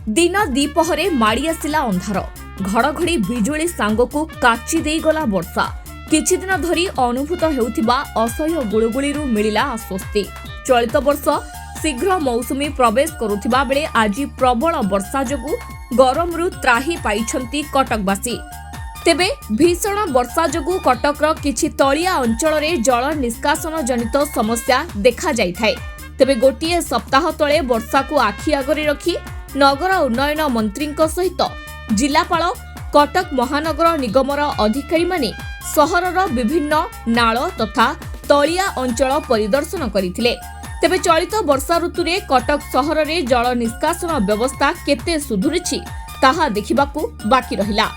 दिन दीपहरे माड़ी आसिला अंधार घड़घड़ी बिजुली सांगकू काची देई गला वर्षा किछि दिन धरी अनुभूत हेउथिबा असह्य गुळुगुळीरू मिलिला आश्वस्ति। चलित वर्ष शीघ्र मौसुमी प्रवेश करुथिबा बेले आज प्रबल वर्षा जोगु गरमरू त्राही पाइछंती कटकवासी। तेबे भीषण वर्षा जोगु कटकर किछि तलिया अंचल रे जल निष्कासन जनित समस्या देखा जाइथाय। तेबे गोटिए सप्ताह तले वर्षा को आखि आगरे रखी नगर उन्नयन मंत्री सहित जिलापाल कटक महानगर निगमर अधिकारी माने सहरर विभिन्न नाल तथा तलिया अंचल परिदर्शन करथिले। तेबे चलित वर्षा ऋतु रे कटक सहर रे जल निष्कासन व्यवस्था केते सुधुरिछि ताहा देखिबाकू बाकी रहिला।